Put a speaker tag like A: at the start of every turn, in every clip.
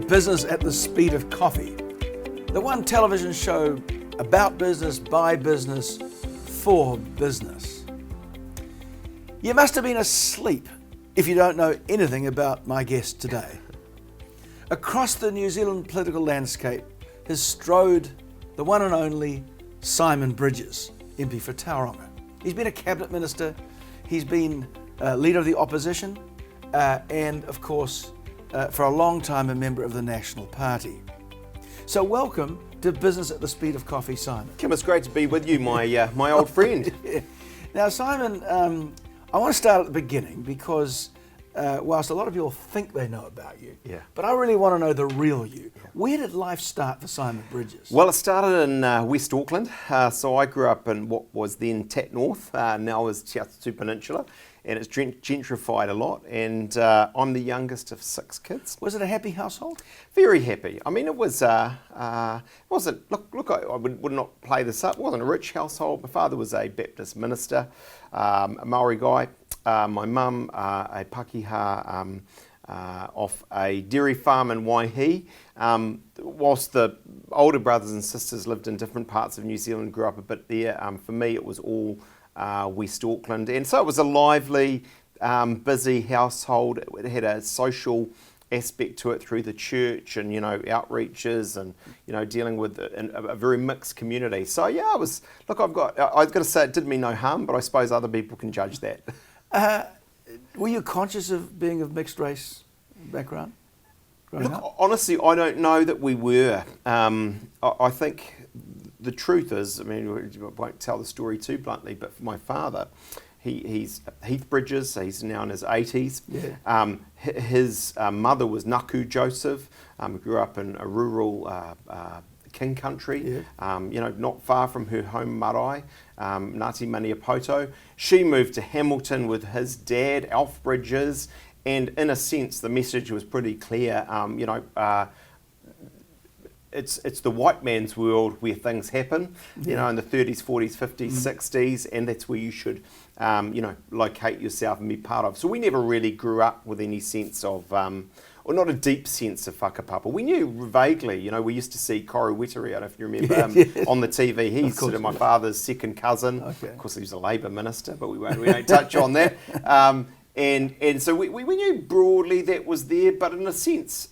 A: Business at the Speed of Coffee, the one television show about business, by business, for business. You must have been asleep if you don't know anything about my guest today. Across the New Zealand political landscape has strode the one and only Simon Bridges, MP for Tauranga. He's been a cabinet minister, he's been leader of the opposition, and of course, for a long time, a member of the National Party. So welcome to Business at the Speed of Coffee, Simon.
B: Kim, it's great to be with you, my old friend.
A: Yeah. Now, Simon, I want to start at the beginning because whilst a lot of people think they know about you, but I really want to know the real you. Yeah. Where did life start for Simon Bridges?
B: Well, it started in West Auckland. So I grew up in what was then Tat North, now is Te Atu Peninsula, and it's gentrified a lot. And I'm the youngest of 6 kids.
A: Was it a happy household?
B: Very happy. I mean, it was. Wasn't. Look. I would not play this up. It wasn't a rich household. My father was a Baptist minister, a Maori guy. My mum, a Pakeha off a dairy farm in Waihi. Whilst the older brothers and sisters lived in different parts of New Zealand, grew up a bit there, for me it was all West Auckland. And so it was a lively, busy household. It had a social aspect to it through the church and, outreaches and, dealing with a very mixed community. So yeah, I've got to say it did me no harm, but I suppose other people can judge that.
A: Were you conscious of being of mixed race background growing up?
B: Honestly, I don't know that we were. I think the truth is, I won't tell the story too bluntly, but for my father, he's Heath Bridges, he's now in his 80s. Yeah. His mother was Naku Joseph, grew up in a rural King country, not far from her home marae, Ngāti Maniapoto. She moved to Hamilton with his dad, Alf Bridges, and in a sense the message was pretty clear. It's the white man's world where things happen, in the 30s, 40s, 50s, 60s, and that's where you should, locate yourself and be part of. So we never really grew up with any sense of, or not a deep sense of whakapapa. We knew vaguely, we used to see Koru Weteri, I don't know if you remember, on the TV. He's sort of my father's second cousin. Okay. Of course, he was a Labour minister, but we won't touch on that. And so we knew broadly that was there, but in a sense,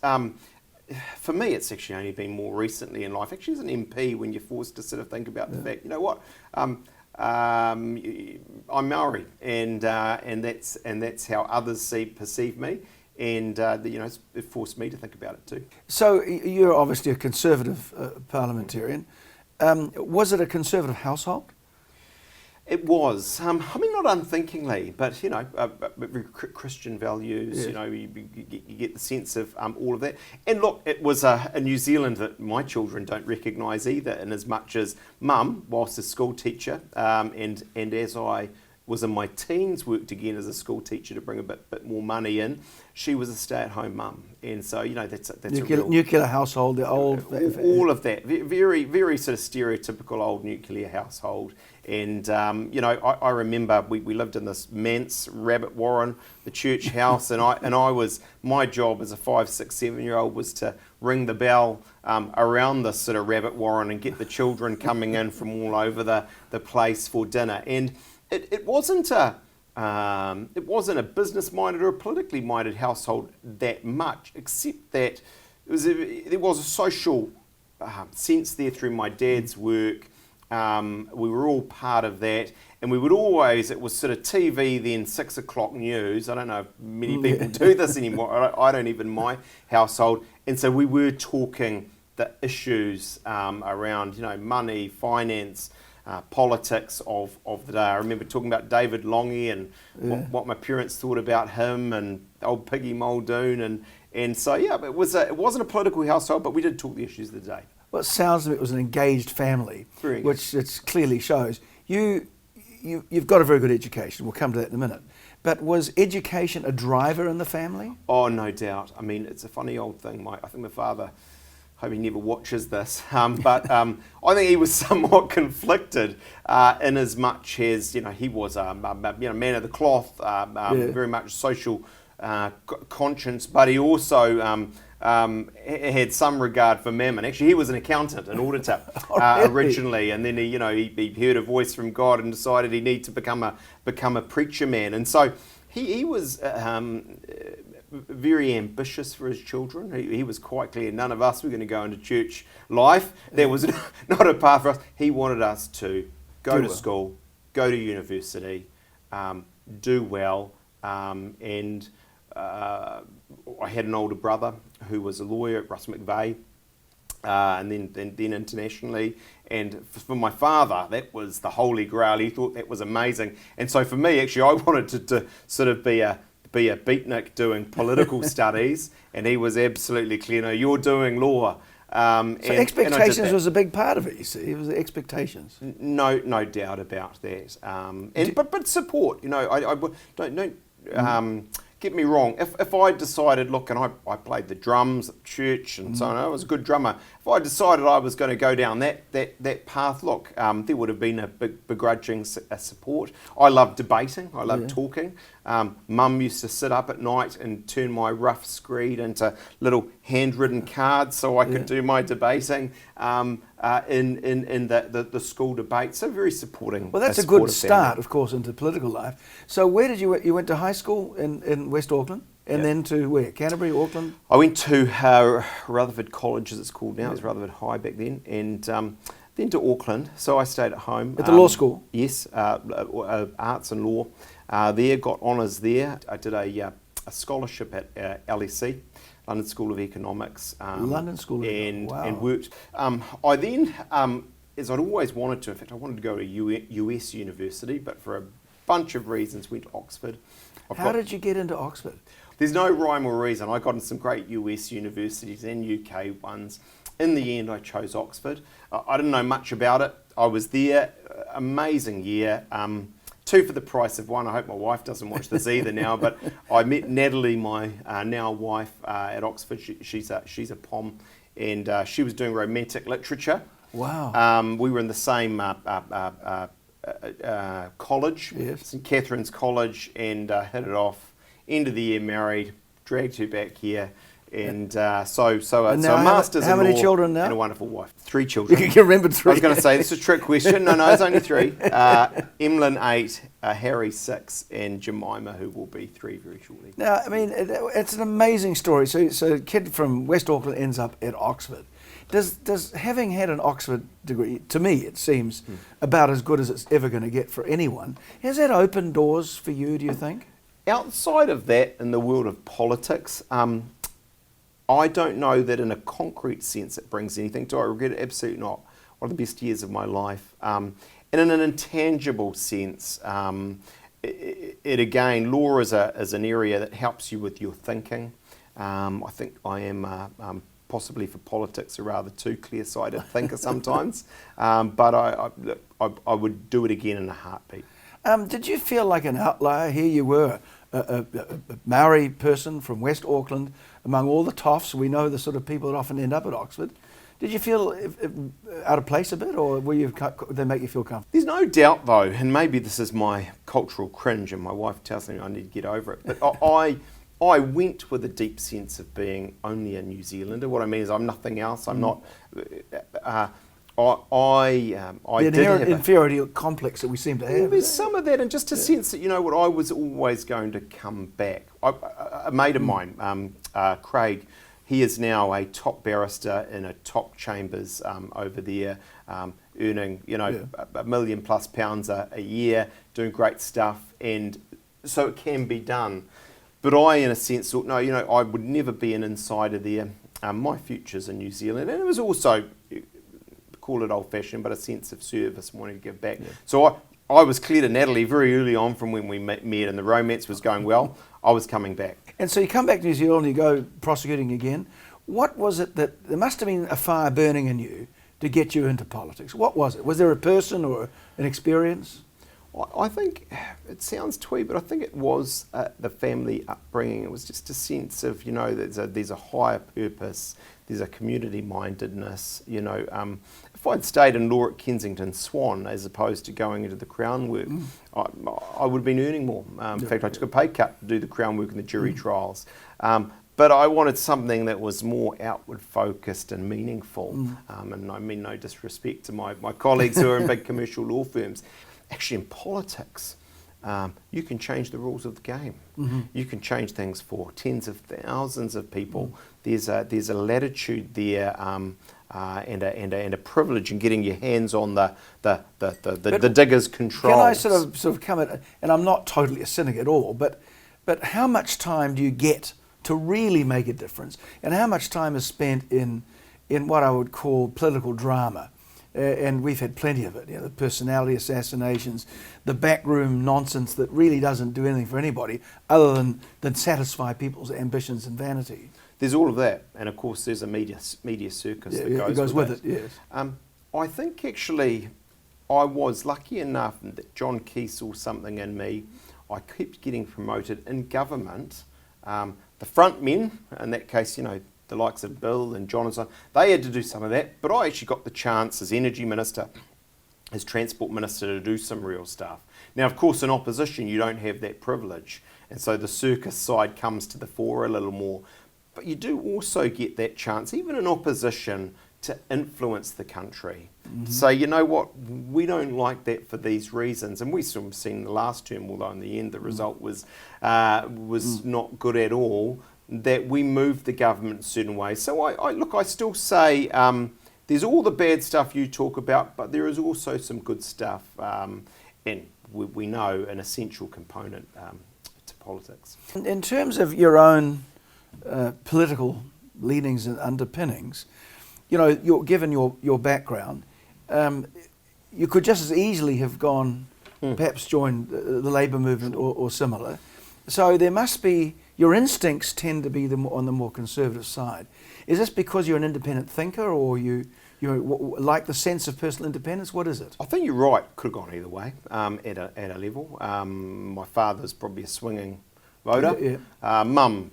B: for me, it's actually only been more recently in life. Actually, as an MP, when you're forced to sort of think about the fact, I'm Maori, and that's how others perceive me, and it forced me to think about it too.
A: So you're obviously a Conservative parliamentarian. Was it a Conservative household?
B: It was. Not unthinkingly, but Christian values. Yeah. You get the sense of all of that. And look, it was a New Zealand that my children don't recognise either, in as much as Mum, whilst a school teacher, and as I was in my teens, worked again as a school teacher to bring a bit more money in. She was a stay-at-home mum, and so that's
A: nuclear household, the old
B: all of that, very very sort of stereotypical old nuclear household. And I remember we lived in this manse rabbit warren, the church house, and my job as a 5, 6, 7-year-old was to ring the bell around this sort of rabbit warren and get the children coming in from all over the place for dinner. And it wasn't a business-minded or a politically minded household that much, except that there was a social sense there through my dad's work. We were all part of that, and we would always, it was sort of TV, then 6 o'clock news. I don't know if many people do this anymore. I don't even in my household. And so we were talking the issues around, money, finance, politics of the day. I remember talking about David Longy and what my parents thought about him, and old Piggy Muldoon, and so it wasn't a political household, but we did talk the issues of the day.
A: Well, it sounds to me it was an engaged family, which it clearly shows. You've got a very good education. We'll come to that in a minute. But was education a driver in the family?
B: Oh, no doubt. It's a funny old thing. I think my father, hope he never watches this, but I think he was somewhat conflicted in as much as, he was a man of the cloth, very much social conscience, but he also had some regard for mammon. Actually, he was an accountant, an auditor originally, and then he heard a voice from God and decided he needed to become a preacher man. And so he was very ambitious for his children. He was quite clear none of us were going to go into church life. There was not a path for us. He wanted us to go to school, go to university, do well, and I had an older brother who was a lawyer at Russ McVeigh, and then internationally. And for my father, that was the holy grail. He thought that was amazing. And so for me, actually, I wanted to sort of be a beatnik doing political studies, and he was absolutely clear, no, you're doing law.
A: So expectations was a big part of it, you see. It was the expectations.
B: No doubt about that. But support, I don't get me wrong, if I decided, look, and I played the drums at church and so on, I was a good drummer. If I decided I was going to go down that path, look, there would have been a begrudging support. I love debating, I love talking. Mum used to sit up at night and turn my rough screed into little handwritten cards so I could do my debating in the school debate. So very supporting.
A: Well, that's a good start, of course, into political life. So where did you went to high school in West Auckland? And then to where? Canterbury, Auckland?
B: I went to Rutherford College, as it's called now. It was Rutherford High back then. And then to Auckland. So I stayed at home.
A: At the law school?
B: Yes, arts and law. There, got honours there. I did a scholarship at LSE, London School of Economics.
A: London School of Economics, wow.
B: And worked. I then, as I'd always wanted to, in fact, I wanted to go to US university, but for a bunch of reasons went to Oxford.
A: How did you get into Oxford?
B: There's no rhyme or reason. I got into some great US universities and UK ones. In the end, I chose Oxford. I didn't know much about it. I was there, amazing year. 2 for the price of 1. I hope my wife doesn't watch this either now, but I met Natalie, my now wife, at Oxford. She's a POM, and she was doing romantic literature.
A: Wow.
B: We were in the same college, St Catherine's College, and hit it off. End of the year, married, dragged her back here, and so a master's in law.
A: How many children now?
B: And a wonderful wife. 3 children.
A: You remembered 3.
B: I was going to say, this is a trick question. No, it's only 3. Emlyn 8, Harry 6, and Jemima, who will be 3 very shortly.
A: Now, I mean, it's an amazing story. So a kid from West Auckland ends up at Oxford. Does having had an Oxford degree, to me it seems about as good as it's ever going to get for anyone, has that opened doors for you, do you think?
B: Outside of that, in the world of politics, I don't know that in a concrete sense it brings anything. Do I regret it? Absolutely not. One of the best years of my life. And in an intangible sense, it again, law is an area that helps you with your thinking. I think I am possibly for politics a rather too clear-sighted thinker sometimes, but I would do it again in a heartbeat.
A: Did you feel like an outlier? Here you were, a Maori person from West Auckland, among all the toffs. We know the sort of people that often end up at Oxford. Did you feel out of place a bit, or they make you feel comfortable?
B: There's no doubt, though, and maybe this is my cultural cringe, and my wife tells me I need to get over it, but I went with a deep sense of being only a New Zealander. What I mean is I'm nothing else. I'm not...
A: the inherent inferiority complex that we seem to have.
B: There's some of that, and just a sense that, I was always going to come back. A mate of mine, Craig, he is now a top barrister in a top chambers over there, earning, £1 million+ a year, doing great stuff, and so it can be done. But I, in a sense, thought, no, I would never be an insider there. My future's in New Zealand, and it was also, call it old-fashioned, but a sense of service, wanting to give back. Yeah. So I was clear to Natalie very early on from when we met, and the romance was going well, I was coming back. And
A: so you come back to New Zealand, you go prosecuting again. What was it that, there must have been a fire burning in you to get you into politics? What was it? Was there a person or an experience?
B: I think, it sounds twee, but I think it was the family upbringing. It was just a sense of, there's a higher purpose, there's a community mindedness, If I'd stayed in law at Kensington Swan as opposed to going into the Crown work, I would have been earning more. In fact, I took a pay cut to do the Crown work and the jury trials. but I wanted something that was more outward focused and meaningful. And I mean no disrespect to my colleagues who are in big commercial law firms. Actually, in politics, you can change the rules of the game. You can change things for tens of thousands of people. There's a latitude there and a privilege in getting your hands on the digger's controls.
A: Can I sort of come at, and I'm not totally a cynic at all, but how much time do you get to really make a difference, and how much time is spent in what I would call political drama? And we've had plenty of it, the personality assassinations, the backroom nonsense that really doesn't do anything for anybody other than satisfy people's ambitions and vanity.
B: There's all of that, and of course there's a media circus that goes with it.
A: Yes.
B: I think actually I was lucky enough that John Key saw something in me. I kept getting promoted in government. The front men, in that case, the likes of Bill and John and so on, they had to do some of that, but I actually got the chance as Energy Minister, as Transport Minister, to do some real stuff. Now, of course, in opposition, you don't have that privilege, and so the circus side comes to the fore a little more. But you do also get that chance, even in opposition, to influence the country. To say, you know what, we don't like that for these reasons. And we sort of seen the last term, although in the end the result was not good at all, that we moved the government in certain ways. So I still say there's all the bad stuff you talk about, but there is also some good stuff. And we know an essential component to politics.
A: In terms of your own political leanings and underpinnings, given your background, you could just as easily have gone, perhaps joined the Labour movement or similar. So there must be, your instincts tend to be on the more conservative side. Is this because you're an independent thinker, or you like the sense of personal independence? What is it?
B: I think you're right. Could have gone either way at a level. My father's probably a swinging voter. Mum,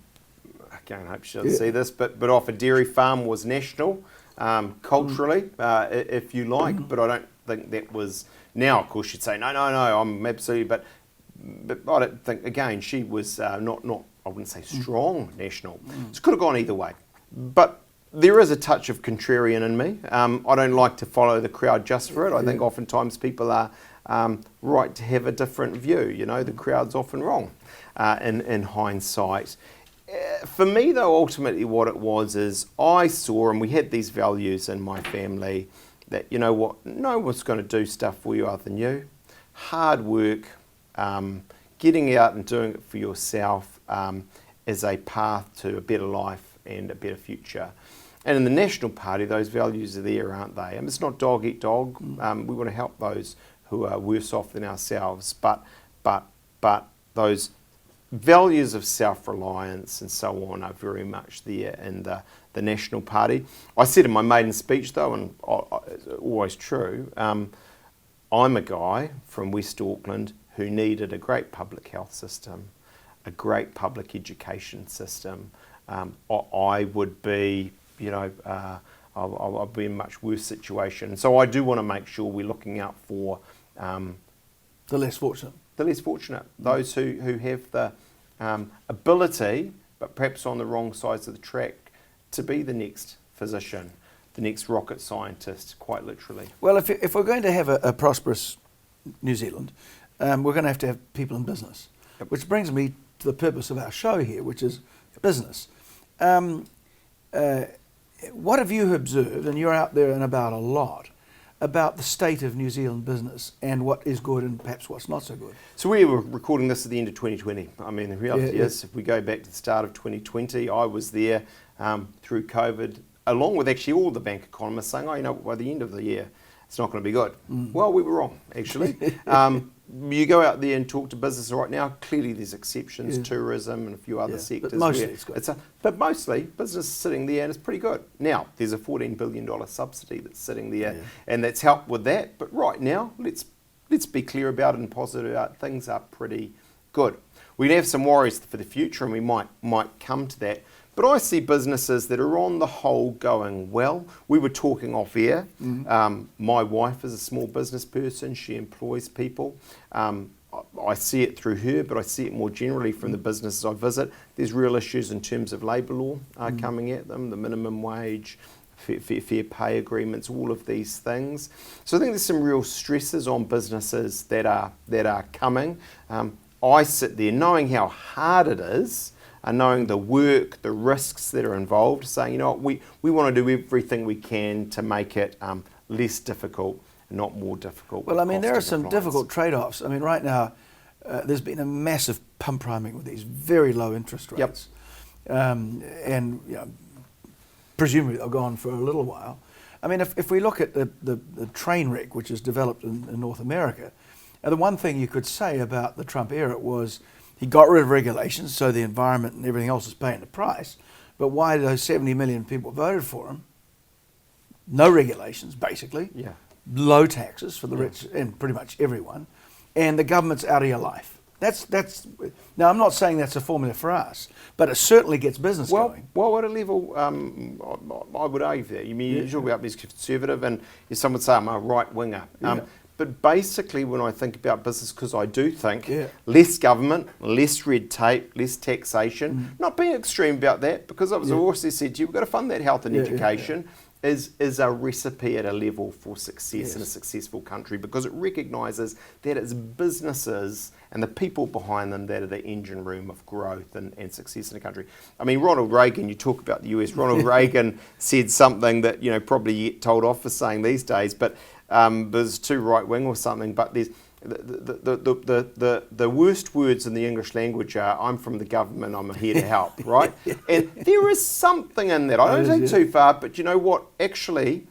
B: again, I hope she doesn't see this, but off a dairy farm was national. Culturally, if you like, but I don't think that was. Now, of course, you'd say no. I'm absolutely, but I don't think. Again, she was not. I wouldn't say strong national. So it could have gone either way. But there is a touch of contrarian in me. I don't like to follow the crowd just for it. I think oftentimes people are right to have a different view. The crowd's often wrong in hindsight. For me, though, ultimately what it was is I saw, and we had these values in my family, that, no one's going to do stuff for you other than you. Hard work, getting out and doing it for yourself is a path to a better life and a better future. And in the National Party, those values are there, aren't they? And it's not dog eat dog. We want to help those who are worse off than ourselves. But those values of self-reliance and so on are very much there in the National Party. I said in my maiden speech, though, and it's always true, I'm a guy from West Auckland who needed a great public health system, a great public education system. I would be, I'll be in a much worse situation. So I do want to make sure we're looking out for
A: the less fortunate.
B: Those who have the ability, but perhaps on the wrong sides of the track, to be the next physician, the next rocket scientist, quite literally.
A: Well, if we're going to have a prosperous New Zealand, we're going to have people in business, which brings me to the purpose of our show here, which is business. What have you observed, and you're out there and about a lot, about the state of New Zealand business and what is good and perhaps what's not so good?
B: So we were recording this at the end of 2020. I mean, the reality is, if we go back to the start of 2020, I was there through COVID, along with actually all the bank economists saying, by the end of the year, it's not going to be good. Well, we were wrong, actually. You go out there and talk to business right now, clearly there's exceptions, tourism and a few other sectors.
A: But mostly it's good.
B: But mostly, business is sitting there and it's pretty good. Now, there's a $14 billion subsidy that's sitting there and that's helped with that. But right now, let's be clear about it and positive about it. Things are pretty good. We have some worries for the future and we might come to that. But I see businesses that are on the whole going well. We were talking off air. My wife is a small business person. She employs people. I see it through her, but I see it more generally from the businesses I visit. There's real issues in terms of labour law coming at them, the minimum wage, fair pay agreements, all of these things. So I think there's some real stresses on businesses that are coming. I sit there knowing how hard it is, and knowing the work, the risks that are involved, saying, you know what, we want to do everything we can to make it less difficult, not more difficult.
A: Well, I mean, there are some difficult trade-offs. I mean, right now, there's been a massive pump priming with these very low interest rates.
B: Yep.
A: And you know, presumably they'll go on for a little while. I mean, if we look at the train wreck which is developed in North America, the one thing you could say about the Trump era was he got rid of regulations, so the environment and everything else is paying the price. But why those 70 million people voted for him? No regulations, basically.
B: Yeah.
A: Low taxes for the rich and pretty much everyone, and the government's out of your life. That's now I'm not saying that's a formula for us, but it certainly gets business going.
B: Well, at a level, I would argue that. You mean you talk about this conservative, and some would say I'm a right winger. But basically, when I think about business, because I do think less government, less red tape, less taxation. Not being extreme about that, because as I've also said to you, we've got to fund that health and education. Is a recipe at a level for success in a successful country, because it recognises that it's businesses and the people behind them that are the engine room of growth and success in a country. I mean, Ronald Reagan, you talk about the US, Ronald Reagan said something that, you know, probably you get told off for saying these days, but there's too right wing or something, but there's the worst words in the English language are, I'm from the government, I'm here to help, right? And there is something in that. I don't take too far, but you know what? Actually,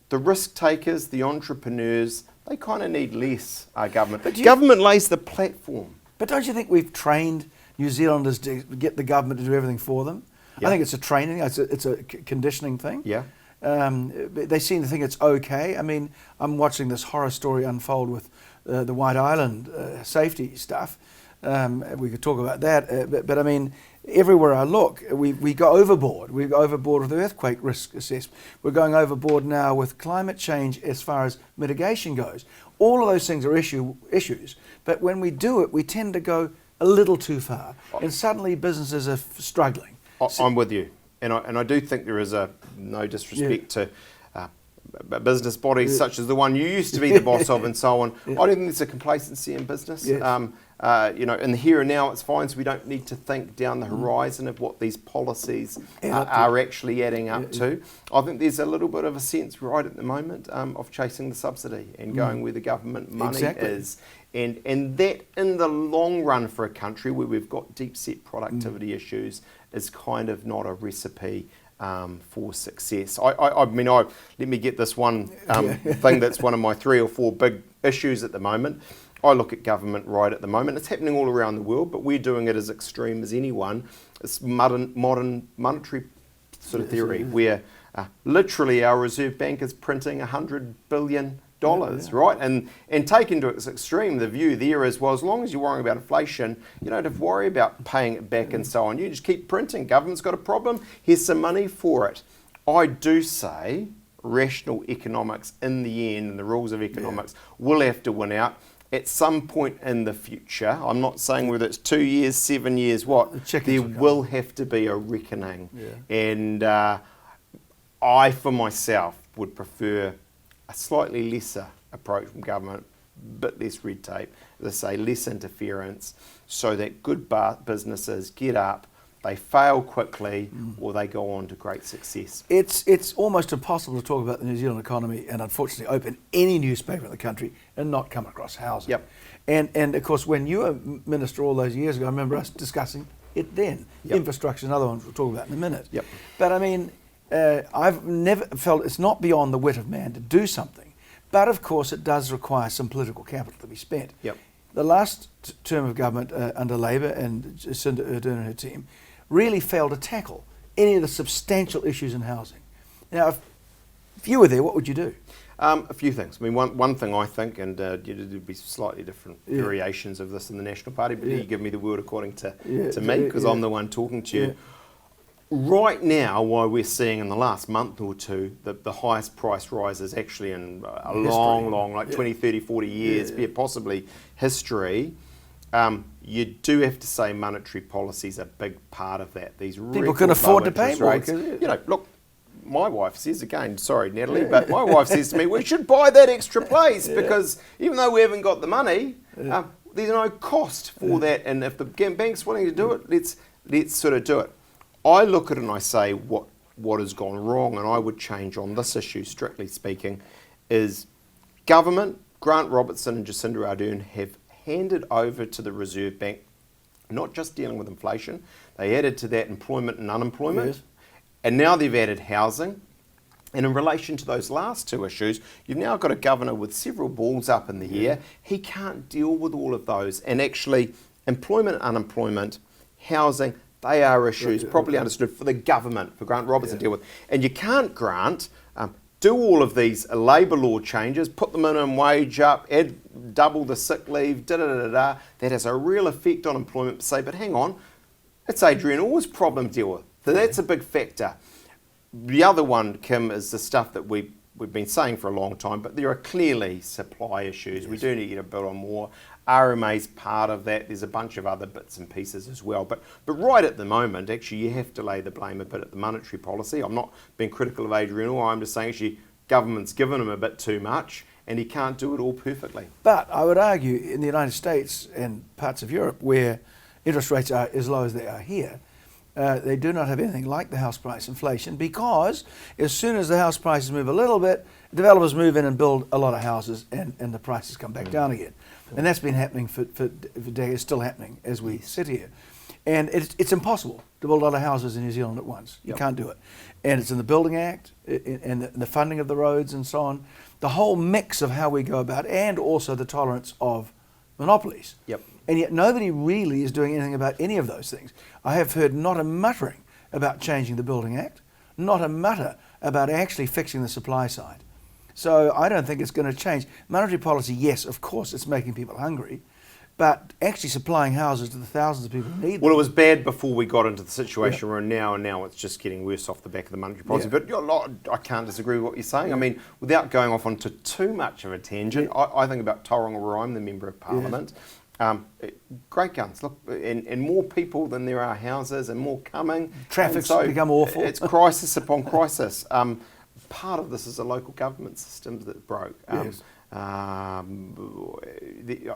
B: the risk takers, the entrepreneurs, they kind of need less government. But government lays the platform.
A: But don't you think we've trained New Zealanders to get the government to do everything for them? I think it's a training, it's a conditioning thing.
B: Yeah.
A: They seem to think it's okay. I mean, I'm watching this horror story unfold with the White Island safety stuff. We could talk about that, but I mean, everywhere I look, we go overboard. We go overboard with earthquake risk assessment. We're going overboard now with climate change as far as mitigation goes. All of those things are issues, but when we do it, we tend to go a little too far, and suddenly businesses are struggling.
B: I'm with you, and I do think there is no disrespect to business bodies such as the one you used to be the boss of and so on. I don't think there's a complacency in business. You know, in the here and now it's fine, so we don't need to think down the horizon of what these policies are actually adding up to. I think there's a little bit of a sense right at the moment of chasing the subsidy and going where the government money is. And that in the long run for a country where we've got deep set productivity issues is kind of not a recipe for success. I mean, let me get this one thing that's one of my 3 or 4 big issues at the moment. I look at government right at the moment. It's happening all around the world, but we're doing it as extreme as anyone. It's modern monetary sort of theory, where literally our Reserve Bank is printing $100 billion, right? And taken to its extreme, the view there is, well, as long as you're worrying about inflation, you don't have to worry about paying it back and so on. You just keep printing. Government's got a problem. Here's some money for it. I do say rational economics in the end, and the rules of economics will have to win out at some point in the future. I'm not saying whether it's 2 years, 7 years, what. There will have to be a reckoning. And I, for myself, would prefer a slightly lesser approach from government, bit less red tape, as I say, less interference, so that good businesses get up, they fail quickly, or they go on to great success.
A: It's almost impossible to talk about the New Zealand economy and unfortunately open any newspaper in the country and not come across housing. And of course, when you were Minister all those years ago, I remember us discussing it then. Infrastructure is another one we'll talk about in a minute. But I mean, I've never felt it's not beyond the wit of man to do something, but of course it does require some political capital to be spent. The last term of government under Labour and Jacinda Ardern and her team really failed to tackle any of the substantial issues in housing. Now, if you were there, what would you do?
B: A few things. I mean, one thing I think, and there'd be slightly different variations of this in the National Party, but you give me the word according to me, because I'm the one talking to you. Right now, why we're seeing in the last month or two the highest price rises actually in a long, like 20, 30, 40 years, possibly history, you do have to say monetary policy is a big part of that. These
A: people can afford to pay more.
B: Look, my wife says, again, sorry Natalie, but my wife says to me, we should buy that extra place because even though we haven't got the money, there's no cost for that. And if the bank's willing to do it, let's sort of do it. I look at it and I say what has gone wrong, and I would change on this issue, strictly speaking, is government, Grant Robertson and Jacinda Ardern have handed over to the Reserve Bank, not just dealing with inflation, they added to that employment and unemployment, and now they've added housing. And in relation to those last two issues, you've now got a governor with several balls up in the air. He can't deal with all of those. And actually, employment, unemployment, housing, they are issues properly understood for the government, for Grant Robertson to deal with. And you can't, Grant, do all of these labour law changes, put the minimum wage up, double the sick leave, that has a real effect on employment. Say, but hang on, it's Adrian Orr's problem to deal with. So that's a big factor. The other one, Kim, is the stuff that we've been saying for a long time, but there are clearly supply issues. We do need to build on more. RMA's part of that. There's a bunch of other bits and pieces as well. But right at the moment, actually, you have to lay the blame a bit at the monetary policy. I'm not being critical of Adrian Orr. I'm just saying, actually, government's given him a bit too much, and he can't do it all perfectly.
A: But I would argue in the United States and parts of Europe where interest rates are as low as they are here, they do not have anything like the house price inflation, because as soon as the house prices move a little bit, developers move in and build a lot of houses, and the prices come back down again. And that's been happening for decades, still happening as we sit here. And it's impossible to build a lot of houses in New Zealand at once. You can't do it. And it's in the Building Act, and the funding of the roads and so on. The whole mix of how we go about, and also the tolerance of monopolies. And yet nobody really is doing anything about any of those things. I have heard not a muttering about changing the Building Act, not a mutter about actually fixing the supply side. So I don't think it's going to change. Monetary policy, yes, of course, it's making people hungry, but actually supplying houses to the thousands of people who need them.
B: Well, it was bad before we got into the situation we're in now, and now it's just getting worse off the back of the monetary policy. But I can't disagree with what you're saying. I mean, without going off onto too much of a tangent, I think about Tauranga, where I'm the Member of Parliament. Great guns, look, and more people than there are houses, and more coming.
A: Traffic's become awful.
B: It's crisis upon crisis. Part of this is a local government system that broke.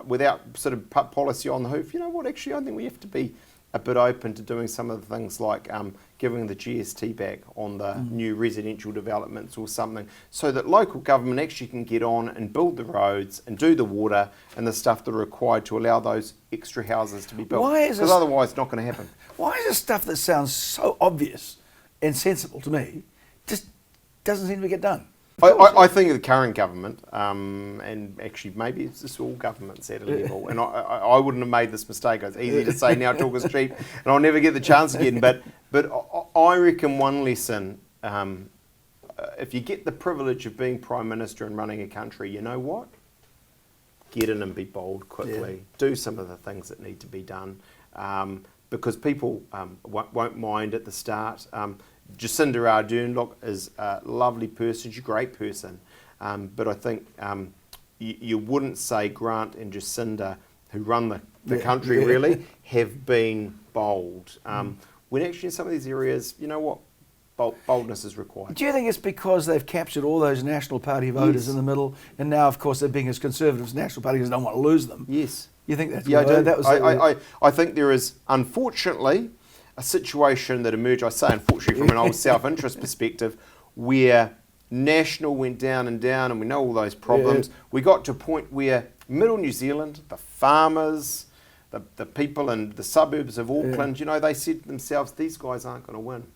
B: Without sort of policy on the hoof, you know what, actually I think we have to be a bit open to doing some of the things like giving the GST back on the new residential developments or something, so that local government actually can get on and build the roads and do the water and the stuff that are required to allow those extra houses to be built. Because otherwise it's not going to happen.
A: Why is this stuff that sounds so obvious and sensible to me just doesn't seem to get done?
B: I think the current government, and actually maybe it's just all governments at a level, and I wouldn't have made this mistake. It's easy to say now, talk is cheap, and I'll never get the chance again, but I reckon one lesson, if you get the privilege of being Prime Minister and running a country, you know what? Get in and be bold quickly. Do some of the things that need to be done, because people won't mind at the start. Jacinda Ardern, look, is a lovely person, she's a great person, but I think you wouldn't say Grant and Jacinda, who run the country really, have been bold. When actually in some of these areas, you know what, boldness is required.
A: Do you think it's because they've captured all those National Party voters in the middle, and now of course they're being as conservative as National Party because they don't want to lose them?
B: Yes.
A: You think that's
B: I do. I think there is, unfortunately, a situation that emerged, I say unfortunately from an old self-interest perspective, where National went down and down, and we know all those problems. We got to a point where middle New Zealand, the farmers, the people in the suburbs of Auckland, you know, they said to themselves, these guys aren't going to win.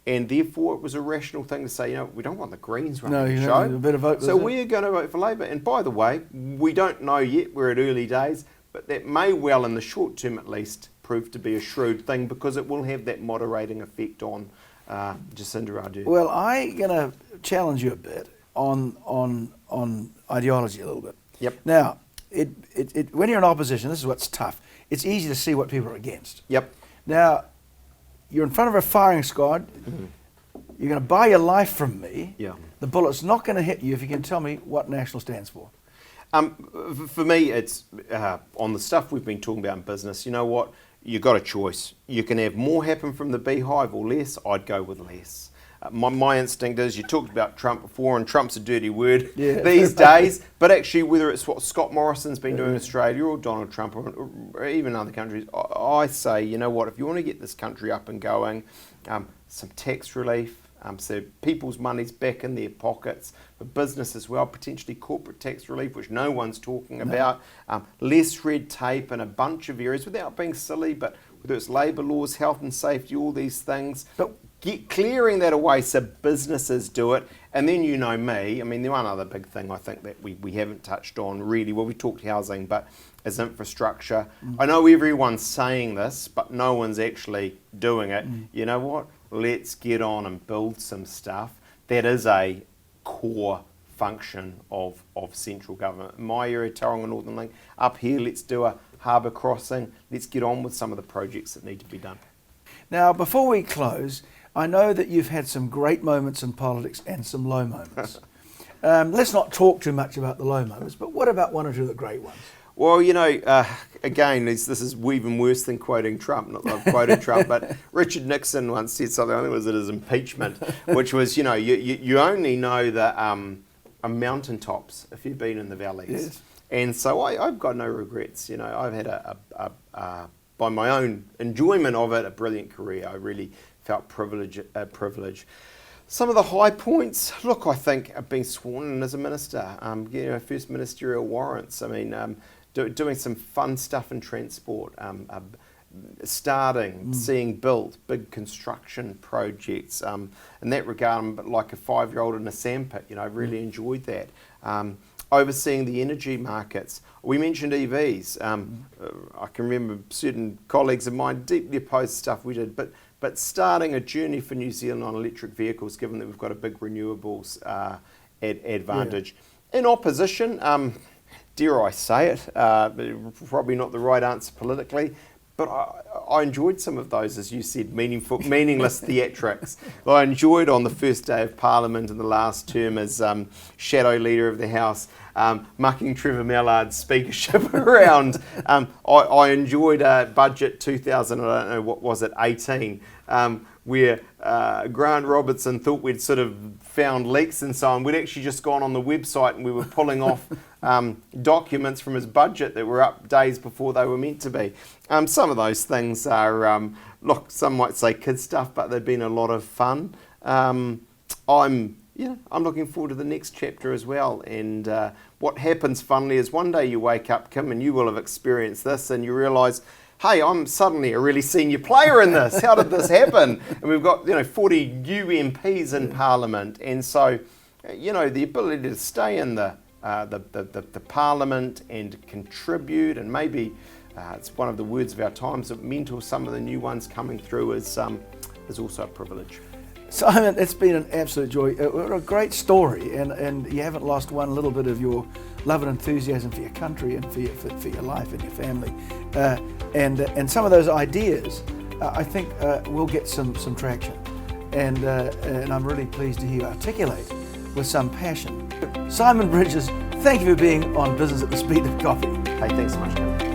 B: And therefore it was a rational thing to say, you know, we don't want the Greens running the show.
A: You better vote
B: so we're going to vote for Labour. And by the way, we don't know yet, we're at early days, but that may well, in the short term at least, prove to be a shrewd thing, because it will have that moderating effect on Jacinda Ardern.
A: Well, I'm going to challenge you a bit on ideology a little bit.
B: Yep.
A: Now, when you're in opposition, this is what's tough. It's easy to see what people are against.
B: Yep.
A: Now, you're in front of a firing squad. You're going to buy your life from me.
B: Yeah.
A: The bullet's not going to hit you if you can tell me what National stands for.
B: For me, it's on the stuff we've been talking about in business. You know what? You've got a choice. You can have more happen from the beehive or less. I'd go with less. My instinct is, you talked about Trump before, and Trump's a dirty word these days, but actually whether it's what Scott Morrison's been doing in Australia or Donald Trump or even other countries, I say, you know what, if you want to get this country up and going, some tax relief, so people's money's back in their pockets, for business as well, potentially corporate tax relief, which no one's talking about, less red tape in a bunch of areas without being silly, but whether it's labour laws, health and safety, all these things. But clearing that away so businesses do it. And then you know me, I mean, the one other big thing I think that we haven't touched on really, well, we talked housing, but is infrastructure. I know everyone's saying this, but no one's actually doing it. You know what? Let's get on and build some stuff. That is a core function of central government. My area, Tauranga Northern Link, up here, let's do a harbour crossing. Let's get on with some of the projects that need to be done.
A: Now, before we close, I know that you've had some great moments in politics and some low moments. Let's not talk too much about the low moments, but what about one or two of the great ones?
B: Well, you know, again, this is even worse than quoting Trump. Not that I've quoted Trump, but Richard Nixon once said something, I think it was at his impeachment, which was, you know, you only know the mountaintops if you've been in the valleys.
A: Yes.
B: And so I've got no regrets. You know, I've had by my own enjoyment of it, a brilliant career. I really felt privileged. Some of the high points, look, I think being sworn in as a minister, getting our first ministerial warrants. I mean, doing some fun stuff in transport, seeing built big construction projects. In that regard, I'm a bit like a 5-year-old in a sandpit. You know, I really enjoyed that. Overseeing the energy markets. We mentioned EVs. I can remember certain colleagues of mine deeply opposed stuff we did, but starting a journey for New Zealand on electric vehicles, given that we've got a big renewables advantage. In opposition, dare I say it, probably not the right answer politically, but I enjoyed some of those, as you said, meaningless theatrics. I enjoyed on the first day of Parliament in the last term as shadow leader of the House, mucking Trevor Mallard's speakership around. I enjoyed Budget 2000, I don't know, what was it, 18, where Grant Robertson thought we'd sort of found leaks and so on. We'd actually just gone on the website and we were pulling off documents from his budget that were up days before they were meant to be. Some of those things are, look, some might say kid stuff, but they've been a lot of fun. I'm looking forward to the next chapter as well. And what happens, funnily, is one day you wake up, Kim, and you will have experienced this, and you realise, hey, I'm suddenly a really senior player in this. How did this happen? And we've got 40 new MPs in Parliament, and so the ability to stay in the Parliament and contribute, and maybe it's one of the words of our times, that mentor some of the new ones coming through is also a privilege.
A: Simon, it's been an absolute joy. A great story, and you haven't lost one little bit of your love and enthusiasm for your country and for your life and your family. And some of those ideas, I think, will get some traction. And I'm really pleased to hear you articulate with some passion. Simon Bridges, thank you for being on Business at the Speed of Coffee.
B: Hey, thanks so much, Kevin.